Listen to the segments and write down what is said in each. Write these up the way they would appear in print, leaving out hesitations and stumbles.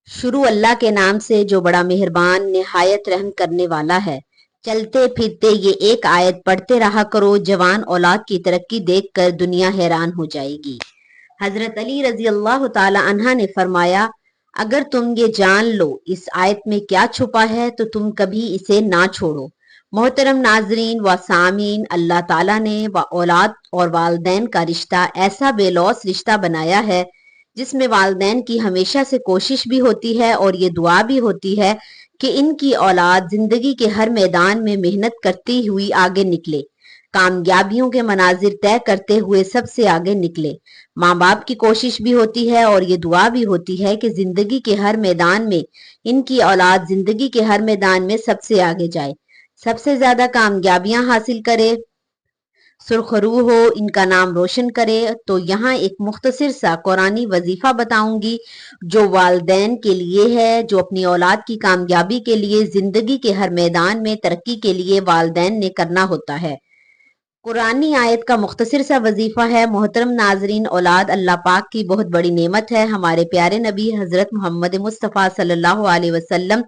شروع اللہ کے نام سے جو بڑا مہربان نہایت رحم کرنے والا ہے۔ چلتے پھرتے یہ ایک آیت پڑھتے رہا کرو، جوان اولاد کی ترقی دیکھ کر دنیا حیران ہو جائے گی۔ حضرت علی رضی اللہ تعالی عنہ نے فرمایا، اگر تم یہ جان لو اس آیت میں کیا چھپا ہے تو تم کبھی اسے نہ چھوڑو۔ محترم ناظرین و سامعین، اللہ تعالیٰ نے اولاد اور والدین کا رشتہ ایسا بے لوث رشتہ بنایا ہے جس میں والدین کی ہمیشہ سے کوشش بھی ہوتی ہے اور یہ دعا بھی ہوتی ہے کہ ان کی اولاد زندگی کے ہر میدان میں محنت کرتی ہوئی آگے نکلے، کامیابیوں کے مناظر طے کرتے ہوئے سب سے آگے نکلے۔ ماں باپ کی کوشش بھی ہوتی ہے اور یہ دعا بھی ہوتی ہے کہ زندگی کے ہر میدان میں ان کی اولاد زندگی کے ہر میدان میں سب سے آگے جائے، سب سے زیادہ کامیابیاں حاصل کرے، سرخرو ہو، ان کا نام روشن کرے۔ تو یہاں ایک مختصر سا قرآنی وظیفہ بتاؤں گی جو والدین کے لیے ہے، جو اپنی اولاد کی کامیابی کے لیے زندگی کے ہر میدان میں ترقی کے لیے والدین نے کرنا ہوتا ہے۔ قرآنی آیت کا مختصر سا وظیفہ ہے۔ محترم ناظرین، اولاد اللہ پاک کی بہت بڑی نعمت ہے۔ ہمارے پیارے نبی حضرت محمد مصطفیٰ صلی اللہ علیہ وسلم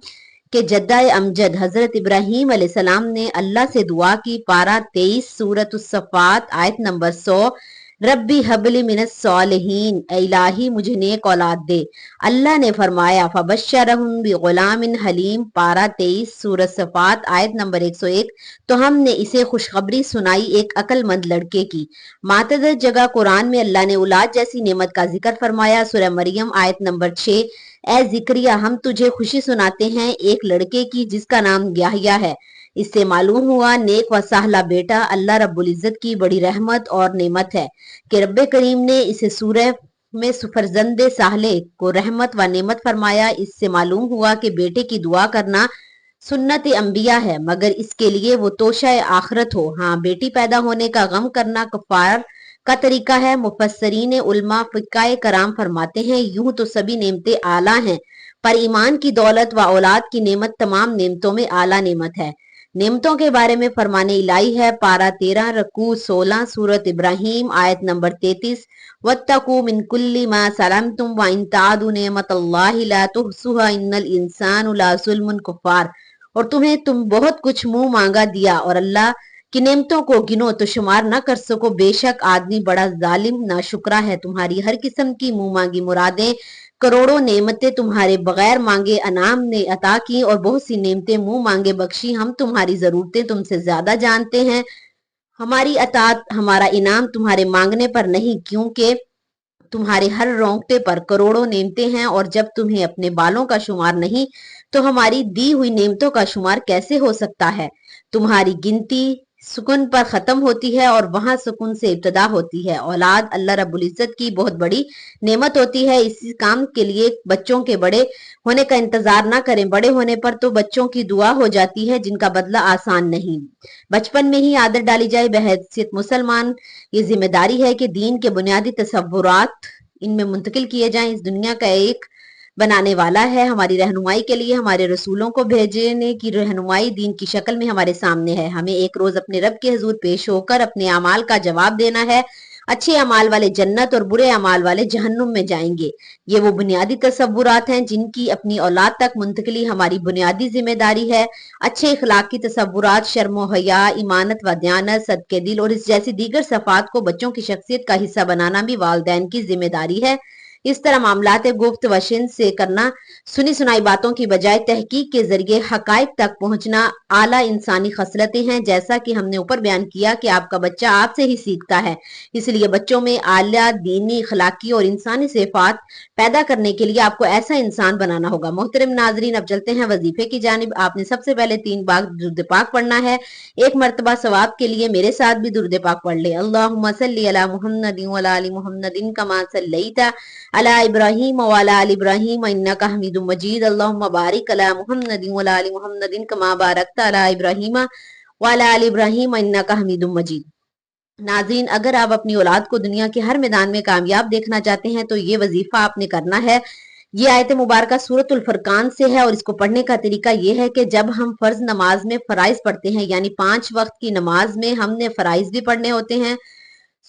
کہ جدہ امجد حضرت ابراہیم علیہ السلام نے اللہ سے دعا کی، پارہ 23 سورۃ الصفات آیت نمبر 100، ربی حبلی من الصالحین، اے الہی مجھے نیک اولاد دے۔ اللہ نے فرمایا فبشرہم بغلام حلیم، پارہ 23 سورۃ صفات آیت نمبر 101، تو ہم نے اسے خوشخبری سنائی ایک عقل مند لڑکے کی۔ متعدد جگہ قرآن میں اللہ نے اولاد جیسی نعمت کا ذکر فرمایا۔ سورہ مریم آیت نمبر 6، اے زکریا ہم تجھے خوشی سناتے ہیں ایک لڑکے کی جس کا نام یحییٰ ہے۔ اس سے معلوم ہوا نیک و صالح بیٹا اللہ رب العزت کی بڑی رحمت اور نعمت ہے کہ رب کریم نے اسے سورہ میں فرزند صالح کو رحمت و نعمت فرمایا۔ اس سے معلوم ہوا کہ بیٹے کی دعا کرنا سنت انبیاء ہے، مگر اس کے لیے وہ توشہ آخرت ہو۔ ہاں، بیٹی پیدا ہونے کا غم کرنا کفار کا طریقہ ہے۔ مفسرین علماء فقہ کرام فرماتے ہیں، یوں تو سبھی نعمتیں اعلیٰ ہیں، پر ایمان کی دولت و اولاد کی نعمت تمام نعمتوں میں اعلیٰ نعمت ہے۔ نعمتوں کے بارے میں فرمان الہی ہے، پارہ 13 رکوع 16 سورۃ ابراہیم آیت نمبر 33، وَاتَّقُوا مِن كُلِّ مَا سَلَمْتُمْ وَإِن تَعُدُّوا نِعْمَتَ اللَّهِ لَا تُحْصُوهَا إِنَّ الْإِنسَانَ لَظُلُومٌ کفار۔ اور تم بہت کچھ منہ مانگا دیا اور اللہ کی نعمتوں کو گنو تو شمار نہ کر سکو، بے شک آدمی بڑا ظالم ناشکرا ہے۔ تمہاری ہر قسم کی منہ مانگی مرادیں، کروڑوں نعمتیں تمہارے بغیر مانگے انعام نے عطا کی اور بہت سی نعمتیں منہ مانگے بخشی۔ ہم تمہاری ضرورتیں تم سے زیادہ جانتے ہیں، ہماری اطاعت ہمارا انعام تمہارے مانگنے پر نہیں، کیونکہ تمہارے ہر رونگٹے پر کروڑوں نعمتیں ہیں، اور جب تمہیں اپنے بالوں کا شمار نہیں تو ہماری دی ہوئی نعمتوں کا شمار کیسے ہو سکتا ہے؟ تمہاری گنتی سکون پر ختم ہوتی ہے اور وہاں سکون سے ابتدا ہوتی ہے۔ اولاد اللہ رب العزت کی بہت بڑی نعمت ہوتی ہے، اسی کام کے لیے بچوں کے بڑے ہونے کا انتظار نہ کریں، بڑے ہونے پر تو بچوں کی دعا ہو جاتی ہے جن کا بدلہ آسان نہیں۔ بچپن میں ہی عادت ڈالی جائے۔ بحیثیت مسلمان یہ ذمہ داری ہے کہ دین کے بنیادی تصورات ان میں منتقل کیے جائیں۔ اس دنیا کا ایک بنانے والا ہے، ہماری رہنمائی کے لیے ہمارے رسولوں کو بھیجنے کی رہنمائی دین کی شکل میں ہمارے سامنے ہے۔ ہمیں ایک روز اپنے رب کے حضور پیش ہو کر اپنے اعمال کا جواب دینا ہے۔ اچھے اعمال والے جنت اور برے اعمال والے جہنم میں جائیں گے۔ یہ وہ بنیادی تصورات ہیں جن کی اپنی اولاد تک منتقلی ہماری بنیادی ذمہ داری ہے۔ اچھے اخلاق کی تصورات، شرم و حیا، ایمانت و دیانت، صدقے دل اور اس جیسی دیگر صفات کو بچوں کی شخصیت کا حصہ بنانا بھی والدین کی ذمہ داری ہے۔ اس طرح معاملات گفت و شنید سے کرنا، سنی سنائی باتوں کی بجائے تحقیق کے ذریعے حقائق تک پہنچنا اعلیٰ انسانی خصلتیں ہیں۔ جیسا کہ ہم نے اوپر بیان کیا کہ آپ کا بچہ آپ سے ہی سیکھتا ہے، اس لیے بچوں میں اعلیٰ دینی، اخلاقی اور انسانی صفات پیدا کرنے کے لیے آپ کو ایسا انسان بنانا ہوگا۔ محترم ناظرین، اب چلتے ہیں وظیفے کی جانب۔ آپ نے سب سے پہلے 3 بار درود پاک پڑھنا ہے۔ ایک مرتبہ ثواب کے لیے میرے ساتھ بھی درود پاک پڑھ لیں۔ اللہم صلی علی محمد وعلی آل محمد کما صلیت علی ابراہیم وعلی آل ابراہیم انک حمید مجید۔ اللہم بارک علی محمد وعلی آل محمد کما بارکت علی ابراہیم وعلی آل ابراہیم انک حمید مجید۔ ناظرین، اگر آپ اپنی اولاد کو دنیا کے ہر میدان میں کامیاب دیکھنا چاہتے ہیں تو یہ وظیفہ آپ نے کرنا ہے۔ یہ آیت مبارکہ سورۃ الفرقان سے ہے، اور اس کو پڑھنے کا طریقہ یہ ہے کہ جب ہم فرض نماز میں فرائض پڑھتے ہیں، یعنی 5 وقت کی نماز میں ہم نے فرائض بھی پڑھنے ہوتے ہیں،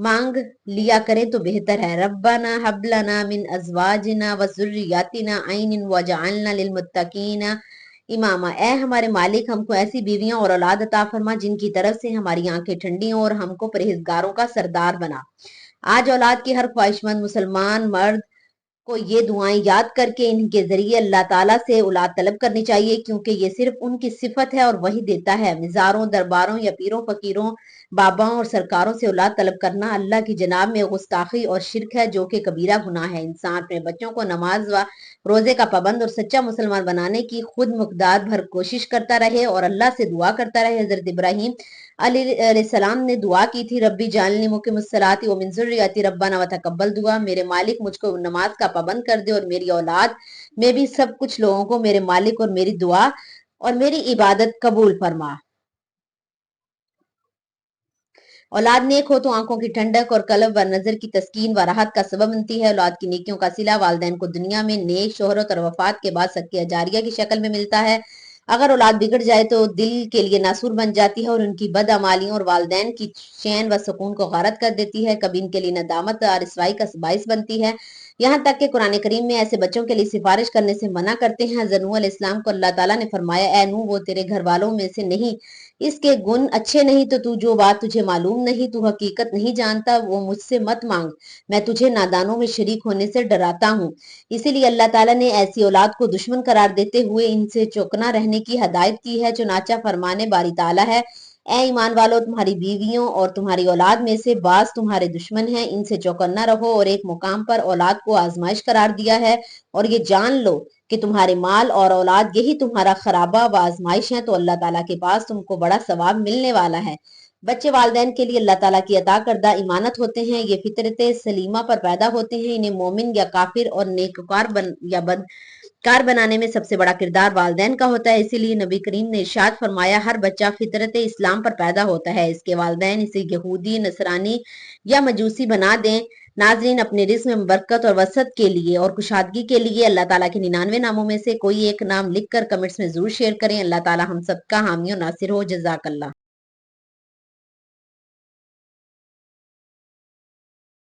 مانگ لیا کریں تو بہتر ہے۔ ربنا ہب لنا من ازواجنا وذریاتنا عین وجعلنا للمتقین اماما، اے ہمارے مالک ہم کو ایسی بیویاں اور اولاد عطا فرما جن کی طرف سے ہماری آنکھیں ٹھنڈی ہوں اور ہم کو پرہیزگاروں کا سردار بنا۔ آج اولاد کی ہر خواہشمند مسلمان مرد کو یہ دعائیں یاد کر کے ان کے ذریعے اللہ تعالیٰ سے اولاد طلب کرنی چاہیے، کیونکہ یہ صرف ان کی صفت ہے اور وہی دیتا ہے۔ مزاروں، درباروں یا پیروں فقیروں، باباؤں اور سرکاروں سے اولاد طلب کرنا اللہ کی جناب میں گستاخی اور شرک ہے، جو کہ کبیرہ گناہ ہے۔ انسان اپنے بچوں کو نماز و روزے کا پابند اور سچا مسلمان بنانے کی خود مقدار بھر کوشش کرتا رہے اور اللہ سے دعا کرتا رہے۔ حضرت ابراہیم علیہ السلام نے دعا کی تھی، ربی جعلنی مقیم الصلاۃ ومن ذریتی ربنا وتقبل دعا، میرے مالک مجھ کو نماز کا پابند کر دے اور میری اولاد میں بھی سب کچھ لوگوں کو میرے مالک اور میری دعا اور میری عبادت قبول فرما۔ اولاد نیک ہو تو آنکھوں کی ٹھنڈک اور قلب و نظر کی تسکین و راحت کا سبب بنتی ہے۔ اولاد کی نیکیوں کا صلہ والدین کو دنیا میں نیک شہرت اور وفات کے بعد صدقہ جاریہ کی شکل میں ملتا ہے۔ اگر اولاد بگڑ جائے تو دل کے لیے ناسور بن جاتی ہے اور ان کی بدعمالیوں اور والدین کی چین و سکون کو غارت کر دیتی ہے، کبھی ان کے لیے ندامت اور رسوائی کا باعث بنتی ہے۔ یہاں تک کہ قرآن کریم میں ایسے بچوں کے لیے سفارش کرنے سے منع کرتے ہیں۔ حضرت نوح علیہ السلام کو اللہ تعالیٰ نے فرمایا، اے نوح وہ تیرے گھر والوں میں سے نہیں، اس کے گن اچھے نہیں، تو جو بات تجھے معلوم نہیں، تو حقیقت نہیں جانتا، وہ مجھ سے مت مانگ، میں تجھے نادانوں میں شریک ہونے سے ڈراتا ہوں۔ اسی لیے اللہ تعالیٰ نے ایسی اولاد کو دشمن قرار دیتے ہوئے ان سے چوکنا رہنے کی ہدایت کی ہے۔ چنانچہ فرمانے باری تعالیٰ ہے، اے ایمان والو، تمہاری بیویوں اور تمہاری اولاد میں سے بعض تمہارے دشمن ہیں، ان سے چوکنا رہو، اور ایک مقام پر اولاد کو آزمائش قرار دیا ہے، اور یہ جان لو کہ تمہارے مال اور اولاد یہی تمہارا خرابہ و آزمائش ہے، تو اللہ تعالیٰ کے پاس تم کو بڑا ثواب ملنے والا ہے۔ بچے والدین کے لیے اللہ تعالیٰ کی عطا کردہ امانت ہوتے ہیں، یہ فطرت سلیمہ پر پیدا ہوتے ہیں، انہیں مومن یا کافر اور نیکوکار یا بدکار بنانے میں سب سے بڑا کردار والدین کا ہوتا ہے۔ اسی لیے نبی کریم نے ارشاد فرمایا، ہر بچہ فطرت اسلام پر پیدا ہوتا ہے، اس کے والدین اسے یہودی، نصرانی یا مجوسی بنا دیں۔ ناظرین، اپنے رزق میں برکت اور وسعت کے لیے اور کشادگی کے لیے اللہ تعالیٰ کے 99 ناموں میں سے کوئی ایک نام لکھ کر کمنٹس میں ضرور شیئر کریں۔ اللہ تعالیٰ ہم سب کا حامی و ناصر ہو۔ جزاک اللہ۔